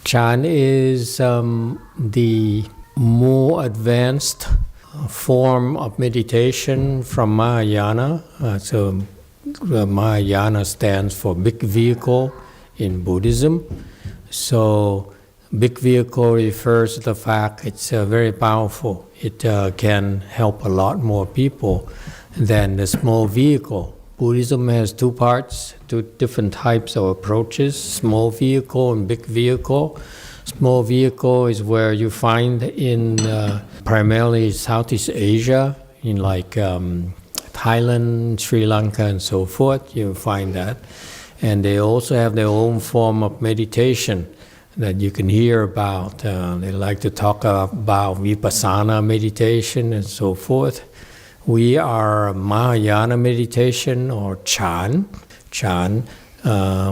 Chan is the more advanced form of meditation from Mahayana. So Mahayana stands for big vehicle in Buddhism. So big vehicle refers to the fact it's very powerful. It can help a lot more people than the small vehicle. Buddhism has two parts, two different types of approaches, small vehicle and big vehicle. Small vehicle is where you find in primarily Southeast Asia, in like Thailand, Sri Lanka, and so forth. You find that. And they also have their own form of meditation that you can hear about. They like to talk about vipassana meditation and so forth. We are Mahayana meditation or Chan,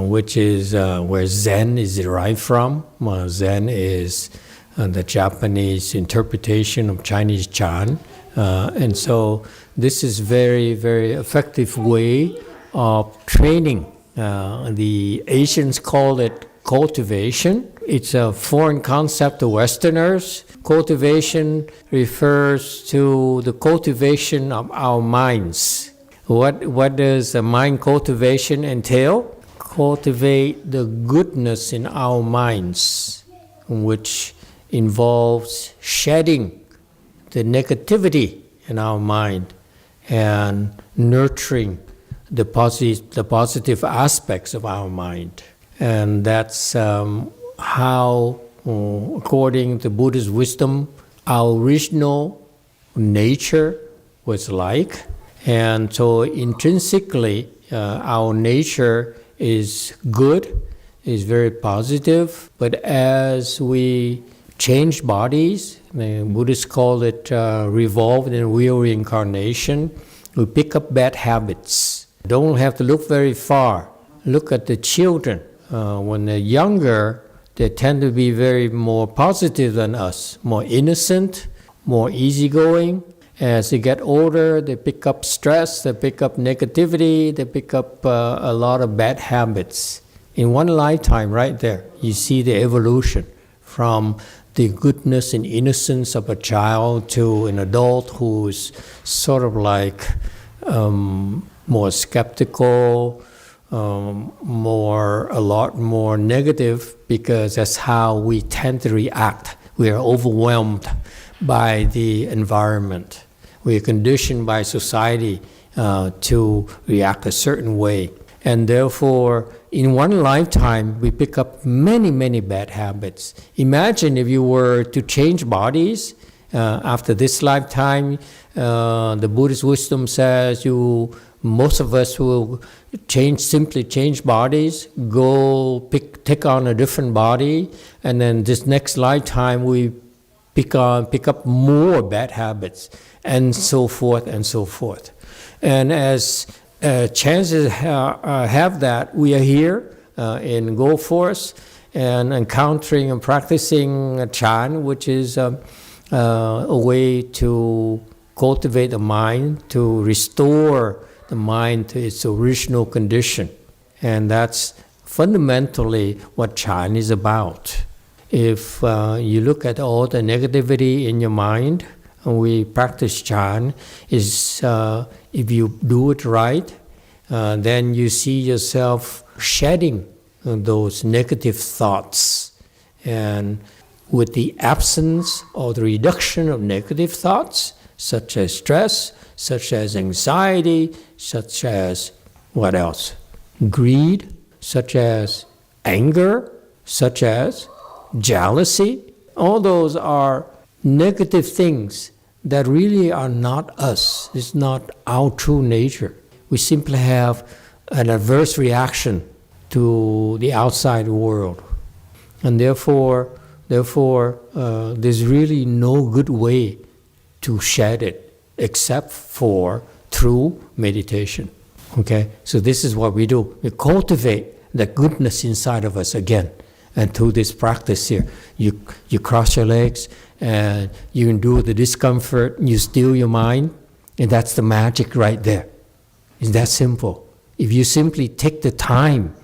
which is where Zen is derived from. Zen is the Japanese interpretation of Chinese Chan. And so this is very, very effective way of training. The Asians call it cultivation. It's a foreign concept to Westerners. Cultivation refers to the cultivation of our minds. What does a mind cultivation entail? Cultivate the goodness in our minds, which involves shedding the negativity in our mind and nurturing the positive aspects of our mind. And that's how, according to Buddhist wisdom, our original nature was like. And so intrinsically, our nature is good, is very positive. But as we change bodies, the Buddhists call it revolved and real reincarnation, we pick up bad habits. Don't have to look very far. Look at the children. When they're younger, they tend to be very more positive than us, more innocent, more easygoing. As they get older, they pick up stress, they pick up negativity, they pick up a lot of bad habits. In one lifetime, right there, you see the evolution from the goodness and innocence of a child to an adult who's sort of like more skeptical, a lot more negative, because that's how we tend to react. We are overwhelmed by the environment. We are conditioned by society to react a certain way. And therefore, in one lifetime, we pick up many, many bad habits. Imagine if you were to change bodies after this lifetime. The Buddhist wisdom says most of us will simply change bodies, take on a different body, and then this next lifetime we pick up more bad habits, and so forth and so forth. And as chances have that we are here in Go Force and encountering and practicing Chan, which is a way to cultivate the mind, to restore the mind to its original condition. And that's fundamentally what Chan is about. If you look at all the negativity in your mind, and we practice Chan, if you do it right, then you see yourself shedding those negative thoughts. And with the absence or the reduction of negative thoughts, such as stress, such as anxiety, such as what else? Greed, such as anger, such as jealousy. All those are negative things that really are not us. It's not our true nature. We simply have an adverse reaction to the outside world. And therefore, there's really no good way to shed it except for through meditation. Okay? So this is what we do. We cultivate the goodness inside of us again. And through this practice here, you cross your legs and you endure the discomfort, you still your mind, and that's the magic right there. It's that simple. If you simply take the time,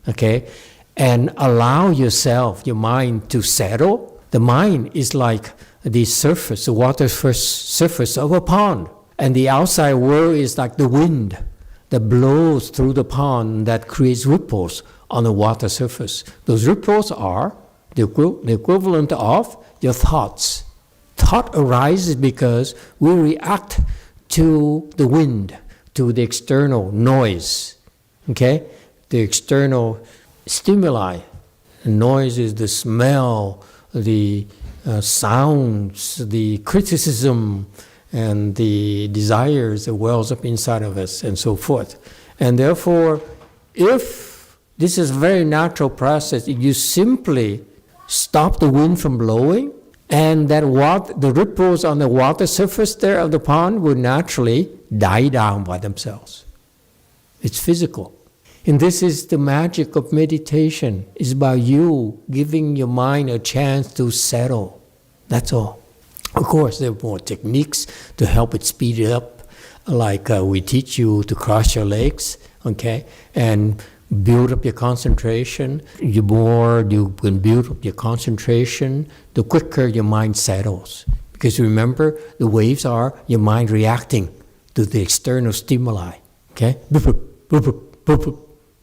okay, and allow yourself, your mind, to settle. The mind is like the surface, the water surface of a pond. And the outside world is like the wind that blows through the pond that creates ripples on the water surface. Those ripples are the equivalent of your thoughts. Thought arises because we react to the wind, to the external noise, okay? The external stimuli. The noise is the smell, the sounds, the criticism, and the desires that wells up inside of us, and so forth. And therefore, if this is a very natural process, if you simply stop the wind from blowing, and that the ripples on the water surface there of the pond will naturally die down by themselves. It's physical. And this is the magic of meditation. It's about you giving your mind a chance to settle. That's all. Of course, there are more techniques to help it speed it up, like we teach you to cross your legs, okay, and build up your concentration. The more you can build up your concentration, the quicker your mind settles. Because remember, the waves are your mind reacting to the external stimuli, okay,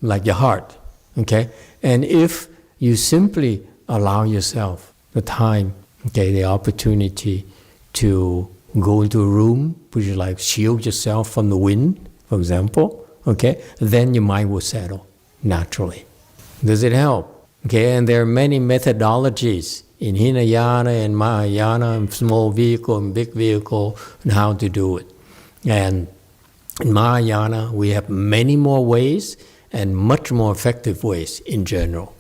like your heart, okay. And if you simply allow yourself the time, okay, the opportunity to go into a room, which is like shield yourself from the wind, for example, okay, then your mind will settle naturally. Does it help? Okay, and there are many methodologies in Hinayana and Mahayana, and small vehicle and big vehicle, and how to do it. And in Mahayana, we have many more ways and much more effective ways in general.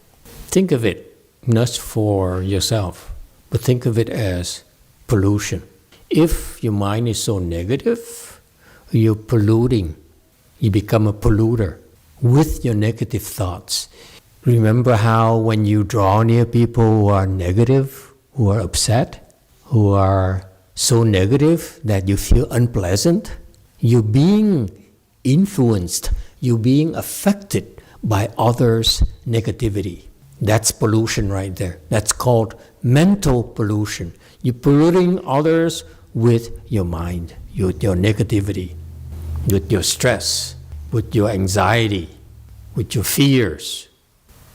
Think of it not for yourself, but think of it as pollution. If your mind is so negative, you're polluting. You become a polluter with your negative thoughts. Remember how when you draw near people who are negative, who are upset, who are so negative that you feel unpleasant? You're being influenced, you're being affected by others' negativity. That's pollution right there. That's called mental pollution. You're polluting others with your mind, with your negativity, with your stress, with your anxiety, with your fears.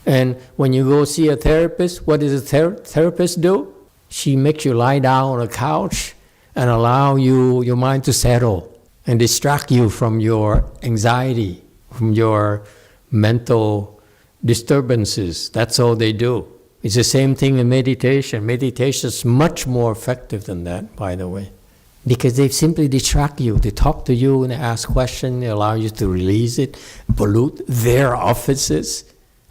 And when you go see a therapist, what does a therapist do? She makes you lie down on a couch and allow your mind to settle and distract you from your anxiety, from your mental disturbances. That's all they do. It's the same thing in meditation. Meditation is much more effective than that, by the way. Because they simply distract you. They talk to you and ask questions. They allow you to release it, pollute their offices.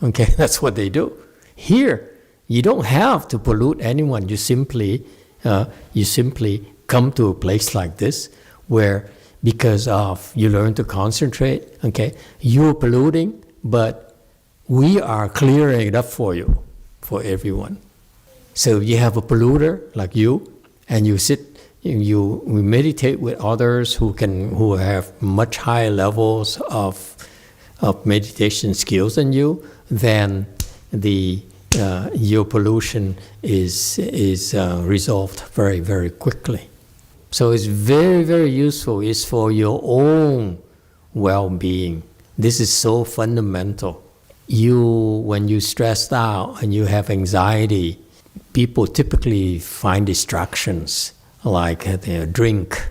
Okay, that's what they do. Here, you don't have to pollute anyone. You simply come to a place like this where, because of you learn to concentrate, okay, you're polluting, but we are clearing it up for you, for everyone. So you have a polluter like you, and you sit, you meditate with others who have much higher levels of meditation skills than you, then your pollution is resolved very, very quickly. So it's very, very useful. It's for your own well-being. This is so fundamental. When you're stressed out and you have anxiety, people typically find distractions like they drink,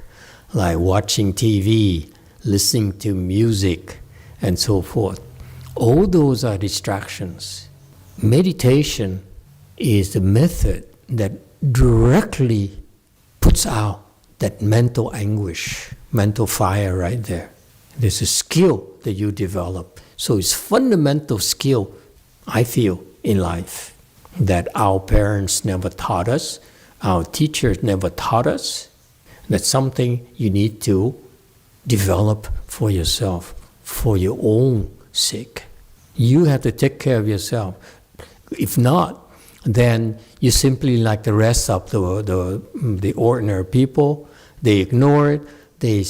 like watching TV, listening to music, and so forth. All those are distractions. Meditation is the method that directly puts out that mental anguish, mental fire right there. There's a skill that you develop. So it's fundamental skill, I feel, in life that our parents never taught us, our teachers never taught us. That's something you need to develop for yourself, for your own sake. You have to take care of yourself. If not, then you're simply like the rest of the ordinary people. They ignore it. They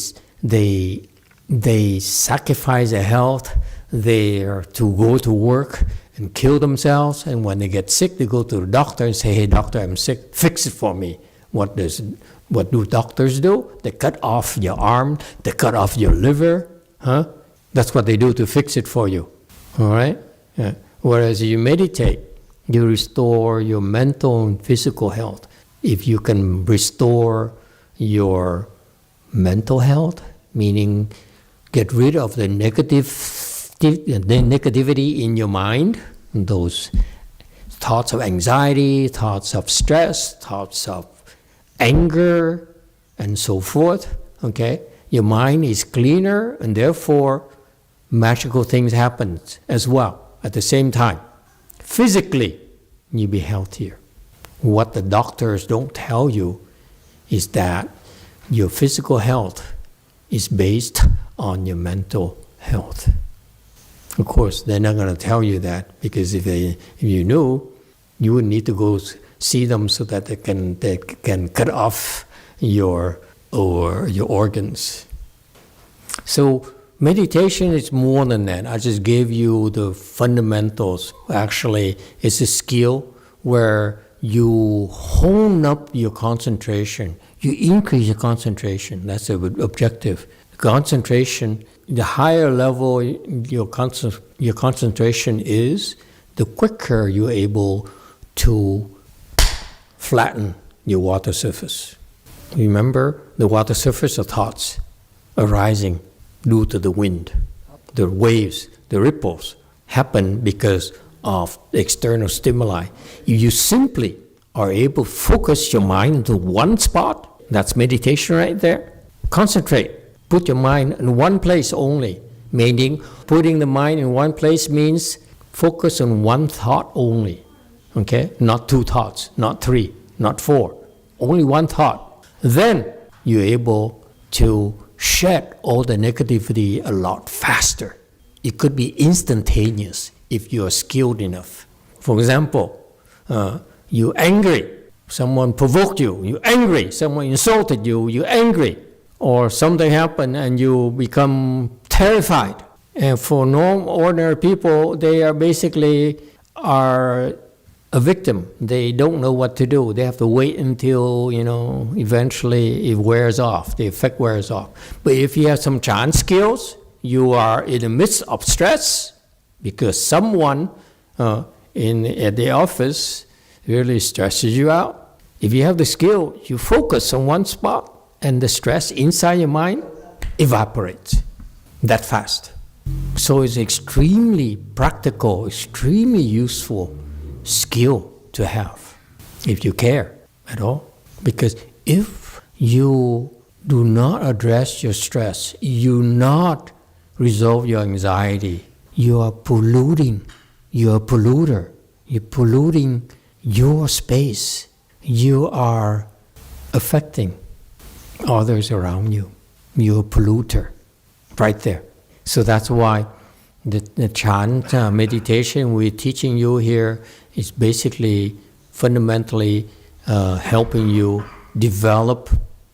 sacrifice their health. They are to go to work and kill themselves. And when they get sick, they go to the doctor and say, hey, doctor, I'm sick. Fix it for me. What do doctors do? They cut off your arm. They cut off your liver. Huh? That's what they do to fix it for you. All right? Yeah. Whereas you meditate, you restore your mental and physical health. If you can restore your mental health, meaning get rid of the negativity in your mind, those thoughts of anxiety, thoughts of stress, thoughts of anger, and so forth, okay? Your mind is cleaner, and therefore magical things happen as well at the same time. Physically, you'll be healthier. What the doctors don't tell you is that your physical health is based on your mental health. Of course, they're not going to tell you that, because if you knew, you would need to go see them so that they can cut off your organs. So meditation is more than that. I just gave you the fundamentals. Actually, it's a skill where you hone up your concentration. You increase your concentration. That's the objective. Concentration, the higher level your concentration is, the quicker you're able to flatten your water surface. Remember, the water surface are thoughts arising due to the wind. The waves, the ripples, happen because of external stimuli. If you simply are able to focus your mind into one spot, that's meditation right there. Concentrate. Put your mind in one place only. Meaning, putting the mind in one place means focus on one thought only. Okay? Not two thoughts, not three, not four. Only one thought. Then you're able to shed all the negativity a lot faster. It could be instantaneous if you are skilled enough. For example, you're angry. Someone provoked you. You're angry. Someone insulted you. You're angry. Or something happened and you become terrified. And for ordinary people, they are basically a victim. They don't know what to do. They have to wait until, eventually it wears off. The effect wears off. But if you have some Chan skills, you are in the midst of stress because someone at the office really stresses you out. If you have the skill, you focus on one spot and the stress inside your mind evaporates that fast. So it's extremely practical, extremely useful skill to have if you care at all. Because if you do not address your stress, you not resolve your anxiety, you are polluting, you're a polluter, you're polluting your space, you are affecting others around you, you're a polluter right there. So that's why the chant meditation we're teaching you here is basically fundamentally helping you develop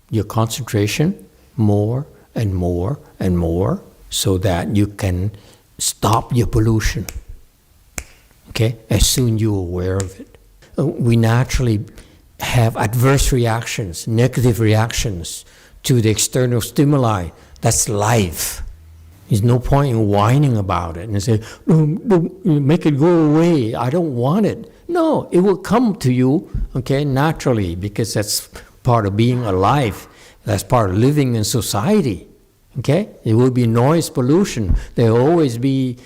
your concentration more and more and more so that you can stop your pollution. Okay? As soon as you're aware of it. We naturally have adverse reactions, negative reactions to the external stimuli. That's life. There's no point in whining about it and say, make it go away. I don't want it. No, it will come to you, okay, naturally, because that's part of being alive. That's part of living in society. Okay? There will be noise pollution. There will always be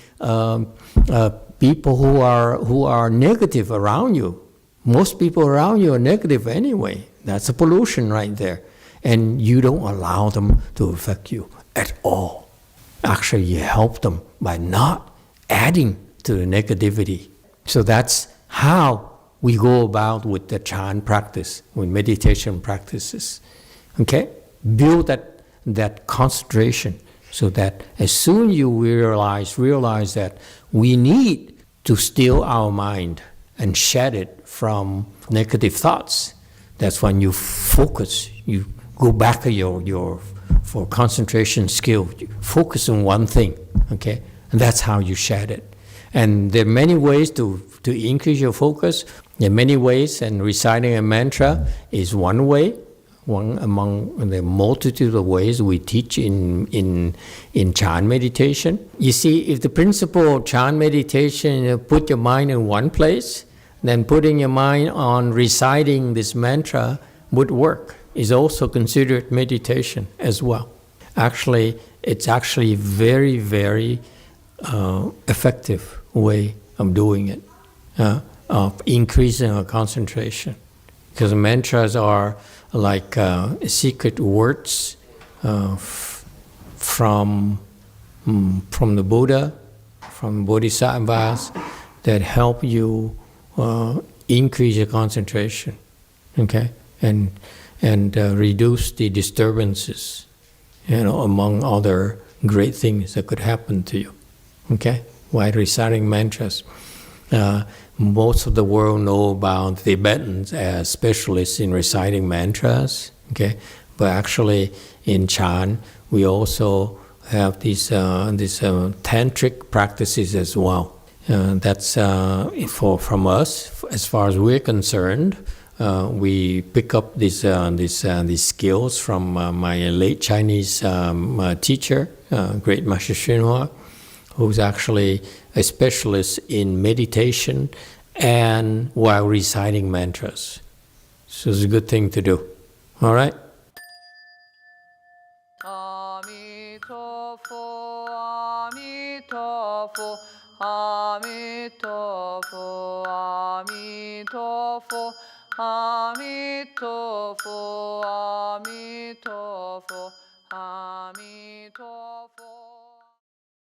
people who are negative around you. Most people around you are negative anyway. That's a pollution right there. And you don't allow them to affect you at all. Actually, you help them by not adding to the negativity. So that's how we go about with the Chan practice, with meditation practices. Okay? Build that concentration so that as soon you realize that we need to still our mind and shed it from negative thoughts, that's when you focus, you go back to your for concentration skill, you focus on one thing, okay? And that's how you shed it. And there are many ways to increase your focus. There are many ways, and reciting a mantra is one way, one among the multitude of ways we teach in Chan meditation. You see, if the principle of Chan meditation, put your mind in one place, then putting your mind on reciting this mantra would work. Is also considered meditation as well. Actually, it's actually very, very effective way of doing it, of increasing our concentration. Because mantras are like secret words from the Buddha, from Bodhisattvas, that help you increase your concentration, okay, and reduce the disturbances, among other great things that could happen to you, okay, while reciting mantras. Most of the world know about Tibetans as specialists in reciting mantras, okay, but actually in Chan we also have these tantric practices as well. That's from us, as far as we're concerned. We pick up these skills from my late Chinese teacher, great Master Yong Hua, who's actually a specialist in meditation and while reciting mantras. So it's a good thing to do. All right? Emituofo, Emituofo, Emituofo, Emituofo, Emituofo, Emituofo.